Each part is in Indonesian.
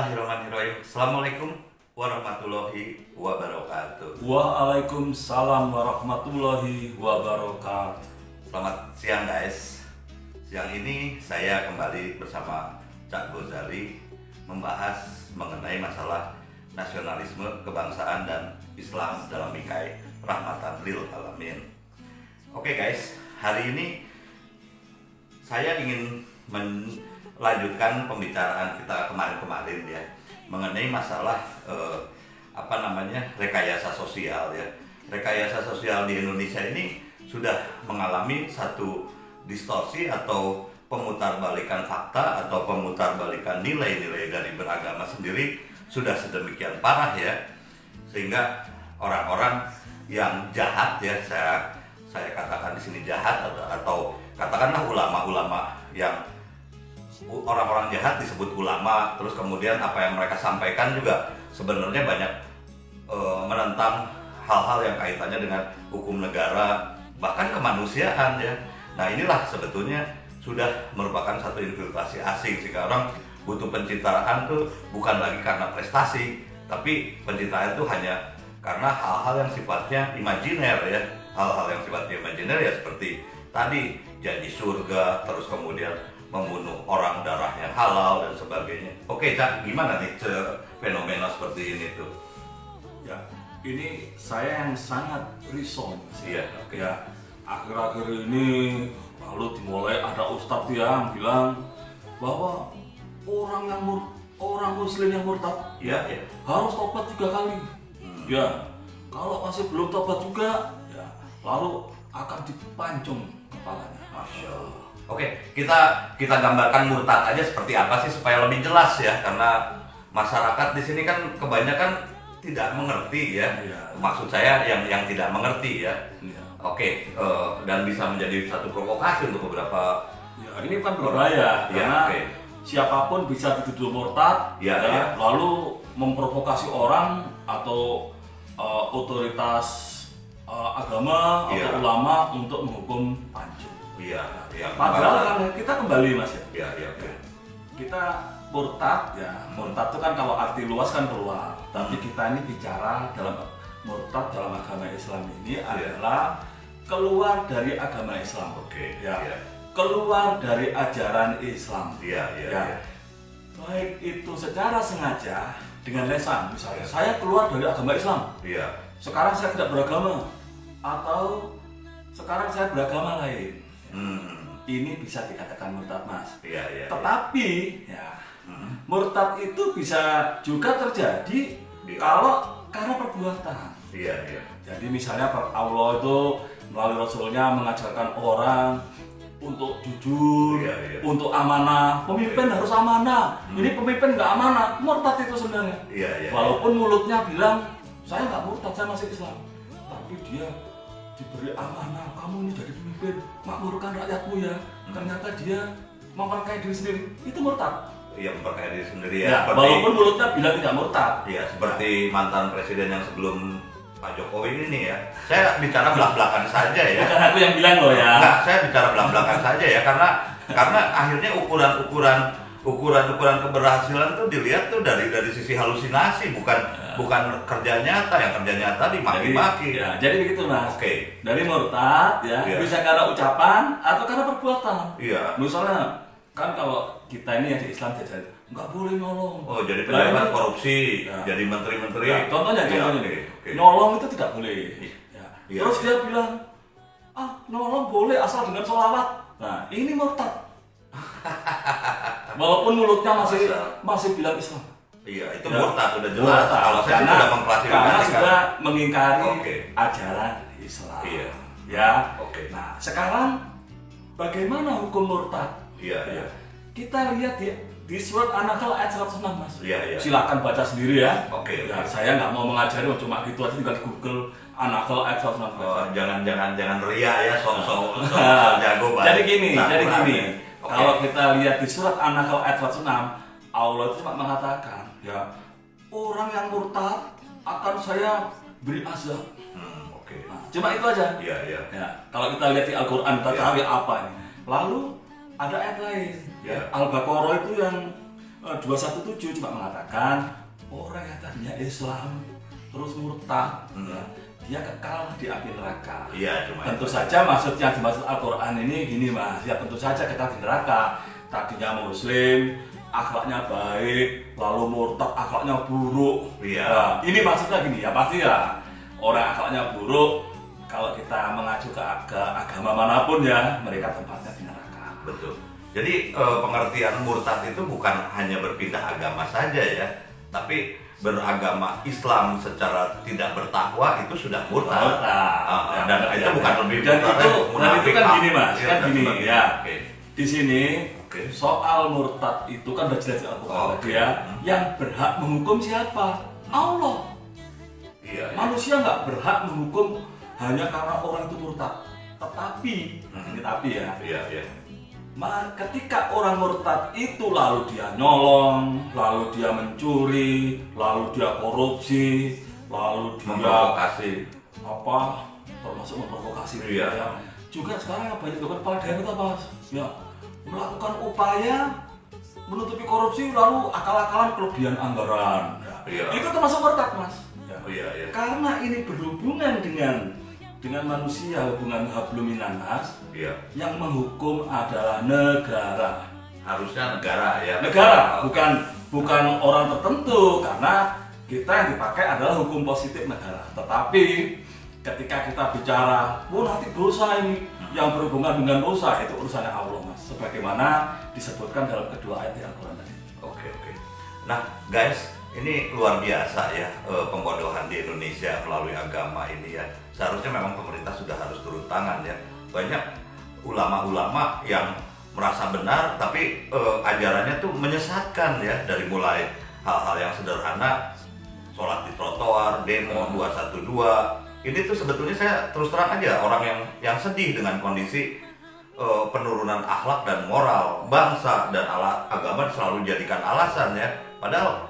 Bismillahirrahmanirrahim. Assalamualaikum warahmatullahi wabarakatuh. Waalaikumsalam warahmatullahi wabarakatuh. Selamat siang guys. Siang ini saya kembali bersama Cak Gozali membahas mengenai masalah nasionalisme, kebangsaan dan Islam dalam bingkai rahmatan lil alamin. Oke guys, hari ini saya ingin melanjutkan pembicaraan kita kemarin ya mengenai masalah rekayasa sosial ya. Rekayasa sosial di Indonesia ini sudah mengalami satu distorsi atau pemutarbalikan fakta atau pemutarbalikan nilai-nilai dari beragama sendiri sudah sedemikian parah ya, sehingga orang-orang yang jahat ya, saya katakan di sini jahat atau katakanlah ulama-ulama yang orang-orang jahat disebut ulama, terus kemudian apa yang mereka sampaikan juga sebenarnya banyak menentang hal-hal yang kaitannya dengan hukum negara, bahkan kemanusiaan ya. Nah inilah sebetulnya sudah merupakan satu infiltrasi asing, sehingga orang butuh pencitraan tuh bukan lagi karena prestasi, tapi pencitraan itu hanya karena hal-hal yang sifatnya imajiner ya. Hal-hal yang sifatnya imajiner ya seperti tadi janji surga, terus kemudian membunuh orang darahnya halal dan sebagainya. Oke Cak, gimana nih fenomena seperti ini tuh? Ya, ini saya yang sangat risau. Iya, oke. Ya, akhir-akhir ini lalu dimulai ada ustadz yang bilang bahwa orang muslim yang murtad Iya, ya. harus tobat 3 kali. Ya, kalau masih belum tobat juga, ya lalu akan dipancung kepalanya. Masya Allah. Oke, kita gambarkan murtad aja seperti apa sih supaya lebih jelas ya, karena masyarakat di sini kan kebanyakan tidak mengerti ya. Iya. Maksud saya yang tidak mengerti ya. Iya. Oke, dan bisa menjadi satu provokasi untuk beberapa. Ya, ini kan berbahaya Ya, karena oke. siapapun bisa dituduh murtad, Ya, ya. lalu memprovokasi orang atau otoritas agama Ya. atau ulama untuk menghukum pancung. Iya, ya. Padahal kan kita kembali mas ya, Iya, iya, oke. kita murtad ya, murtad itu kan kalau arti luas kan keluar, tapi kita ini bicara dalam murtad dalam agama Islam ini adalah keluar dari agama Islam. Oke, Ya. iya. Keluar dari ajaran Islam. Iya, iya, Ya. iya. Baik itu secara sengaja dengan lesan, misalnya saya keluar dari agama Islam, Iya. sekarang saya tidak beragama, atau sekarang saya beragama lain. Ini bisa dikatakan murtad mas. Iya, iya. Tetapi ya murtad itu bisa juga terjadi Iya. kalau karena perbuatan. Iya, iya. Jadi misalnya Allah itu melalui Rasulnya mengajarkan orang untuk jujur, Iya, iya. untuk amanah. Pemimpin harus amanah. Ini pemimpin nggak amanah, murtad itu sebenarnya. Iya, iya. Walaupun mulutnya bilang saya nggak murtad, saya masih Islam, tapi dia diberi amanah, kamu ini jadi pemimpin, makmurkan rakyatmu ya. Ternyata dia memperkaya diri sendiri, itu murtad. Iya, memperkaya diri sendiri ya. Ya, Seperti, walaupun mulutnya bilang tidak murtad. ya, seperti mantan presiden yang sebelum Pak Jokowi ini ya. Saya bicara belak-belakan saja ya. Bukan aku yang bilang loh ya. Enggak, saya bicara belak-belakan saja ya, karena akhirnya ukuran keberhasilan tuh dilihat tuh dari sisi halusinasi, bukan kerja nyata. Yang kerja nyata dimaki-maki. Jadi begitu mas. Oke. Dari murtad ya, Iya. bisa karena ucapan atau karena perbuatan. Iya. Misalnya kan kalau kita ini yang di Islam jadi nggak boleh nyolong. Oh, jadi Nah, pejabat ini- korupsi, Ya. jadi menteri-menteri. Ya, contohnya Iya, nih, oke. nyolong itu tidak boleh. Ya. Iya. Terus dia bilang, nyolong boleh asal dengan sholawat. Nah, ini murtad. Walaupun mulutnya masih bilang Islam. Iya, itu Ya. murtad udah jelas. Murtad. Kalau saya sih Karena- sudah karena mengklasifikasikan. sudah mengingkari Oke. ajaran Islam. Iya. Ya. Oke. Nah, sekarang bagaimana hukum murtad? Iya, iya. Kita lihat di surat An-Nahl ayat 106 mas. Iya, iya. Silakan baca sendiri ya. Oke, Ya, oke. saya nggak mau mengajari, cuma gitu aja tinggal Google An-Nahl ayat 106. Oh, jangan ria ya, sok Nah, jago banget. jadi gini. Oke. Kalau kita lihat di surat An-Nahl ayat 106, Allah itu cuma mengatakan, ya orang yang murtad akan saya beri azab. Oke. Nah, cuma itu aja. Iya, iya. Ya, kalau kita lihat di Al-Quran, kita Ya. cari apa ini. Lalu ada ayat lain, Ya. Al-Baqarah itu yang 217 cuma mengatakan orang yang tadinya Islam terus murtad, ya, dia kekal di api neraka. Iya, cuma tentu itu. saja maksudnya dimaksud Al-Quran ini gini Mas, ya tentu saja kekal di neraka. Tadinya Muslim, akhlaknya baik, lalu murtad, akhlaknya buruk. Iya. Nah, ini maksudnya gini ya, pasti ya orang akhlaknya buruk, kalau kita mengacu ke agama manapun ya, mereka tempatnya di neraka. Betul. Jadi pengertian murtad itu bukan hanya berpindah agama saja ya, tapi beragama Islam secara tidak bertakwa itu sudah murtad. Murtad. Dan itu bukan lebih dan murtad, itu munafik. kan gini Mas, Iya, kan dan gini sebagainya. ya. Oke. Di sini Oke. soal murtad itu kan udah jelas di Al-Quran Oh, tadi oke. ya. Yang berhak menghukum siapa? Allah. Iya. Manusia nggak berhak menghukum hanya karena orang itu murtad. Tetapi, ini tapi ya, Iya, iya. ketika orang murtad itu lalu dia nyolong, lalu dia mencuri, lalu dia korupsi, lalu dia Memprovokasi. apa termasuk memprovokasi Iya. ya. Juga sekarang banyak kepala daerah itu Mas, ya melakukan upaya menutupi korupsi lalu akal-akalan kelebihan anggaran. Ya. Iya. Itu termasuk murtad Mas. Ya. Oh iya, iya. Karena ini berhubungan dengan manusia, hubungan hablum minan nas, Iya. yang menghukum adalah negara. Harusnya negara ya. Negara, bukan orang tertentu, karena kita yang dipakai adalah hukum positif negara. Tetapi ketika kita bicara, nanti dosa ini yang berhubungan dengan dosa, itu urusannya Allah Mas. Sebagaimana disebutkan dalam kedua ayat Al-Quran tadi. Oke, oke. Nah, guys, ini luar biasa ya pembodohan di Indonesia melalui agama ini ya. Seharusnya memang pemerintah sudah harus turun tangan ya. Banyak ulama-ulama yang merasa benar tapi ajarannya tuh menyesatkan ya, dari mulai hal-hal yang sederhana, sholat di trotoar, demo 212. Ini tuh sebetulnya saya terus terang aja orang yang sedih dengan kondisi penurunan akhlak dan moral bangsa, dan agama selalu dijadikan alasan ya. Padahal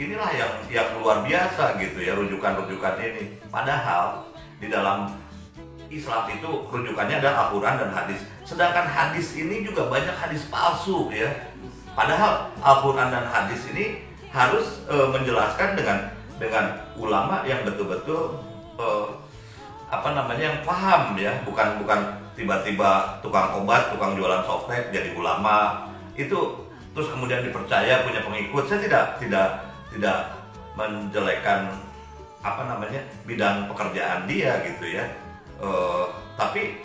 inilah yang luar biasa gitu ya, rujukan-rujukan ini. Padahal di dalam Islam itu rujukannya adalah Al-Quran dan hadis. Sedangkan hadis ini juga banyak hadis palsu ya. Padahal Al-Quran dan hadis ini harus menjelaskan dengan ulama yang betul-betul yang paham ya, bukan tiba-tiba tukang obat, tukang jualan softtek jadi ulama itu terus kemudian dipercaya punya pengikut. Saya tidak menjelekkan bidang pekerjaan dia gitu ya, tapi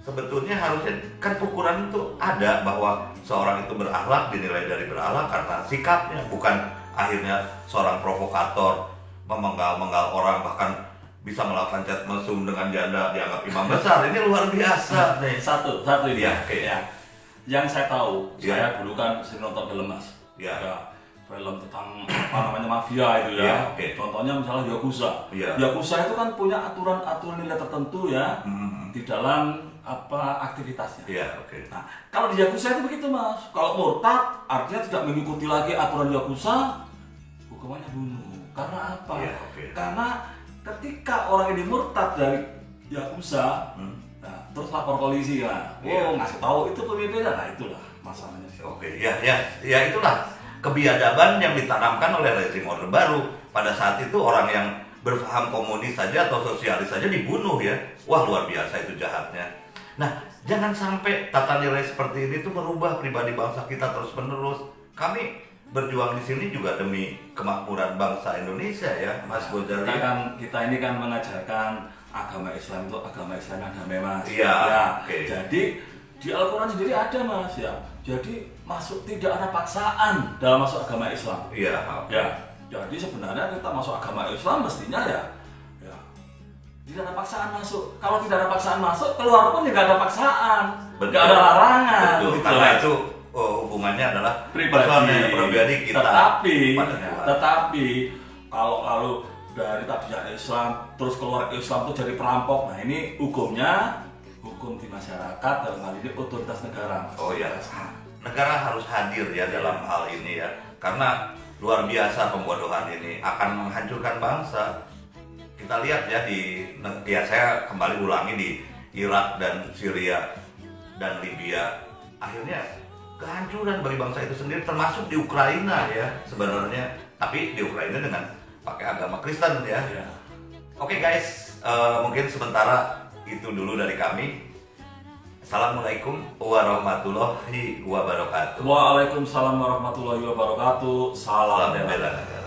sebetulnya harusnya kan ukuran itu ada bahwa seorang itu berakhlak, dinilai dari berakhlak karena sikapnya, bukan akhirnya seorang provokator memenggal-menggal orang, bahkan bisa melakukan chat mesum dengan janda dianggap imam besar. Ini luar biasa nih. Satu ini Ya, oke. ya. Yang saya tahu, Ya. saya dulu kan sering nonton film Mas. Ya. Film tentang mafia itu ya. Ya, oke. Contohnya misalnya Yakuza. Ya. Yakuza itu kan punya aturan nilai tertentu ya di dalam aktivitasnya. Iya, oke. Nah, kalau di Yakuza itu begitu Mas. Kalau murtad artinya tidak mengikuti lagi aturan Yakuza, hukumannya bunuh. Karena apa? Iya, oke. Karena ketika orang ini murtad dari Yakuza, nah, terus lapor polisi ya, Iya. ngasih tahu itu pemimpinnya, nah itulah masalahnya. Oke, ya itulah kebiadaban yang ditanamkan oleh rezim Orde Baru. Pada saat itu orang yang berpaham komunis saja atau sosialis saja dibunuh ya. Wah, luar biasa itu jahatnya. Nah, jangan sampai tata nilai seperti ini tuh merubah pribadi bangsa kita terus-menerus. Kami berjuang di sini juga demi kemakmuran bangsa Indonesia ya, Mas Gojali. Kita ini kan mengajarkan agama Islam itu agama Islam yang damai Mas. Iya, Ya, oke. jadi di Al-Quran sendiri ada Mas ya. Jadi tidak ada paksaan dalam masuk agama Islam. Iya, oke. Ya, jadi sebenarnya kita masuk agama Islam mestinya ya tidak ada paksaan masuk. Kalau tidak ada paksaan masuk, keluar pun tidak ada paksaan, Betul. tidak ada larangan. Betul, gitu, karena Mas. itu hubungannya adalah pribadi kita. Tetapi pada Tuhan. kalau lalu dari tadinya Islam terus keluar Islam itu jadi perampok, nah ini hukumnya hukum di masyarakat, dalam hal ini otoritas negara. Mas. Oh ya, negara harus hadir ya dalam hal ini ya, karena luar biasa pembodohan ini akan menghancurkan bangsa. Kita lihat ya saya kembali ulangi di Irak dan Syria dan Libya, akhirnya kehancuran bagi bangsa itu sendiri, termasuk di Ukraina ya sebenarnya. Tapi di Ukraina dengan pakai agama Kristen ya. Ya. Oke guys, mungkin sementara itu dulu dari kami. Assalamualaikum warahmatullahi wabarakatuh. Waalaikumsalam warahmatullahi wabarakatuh. Salam Salam bela. bela.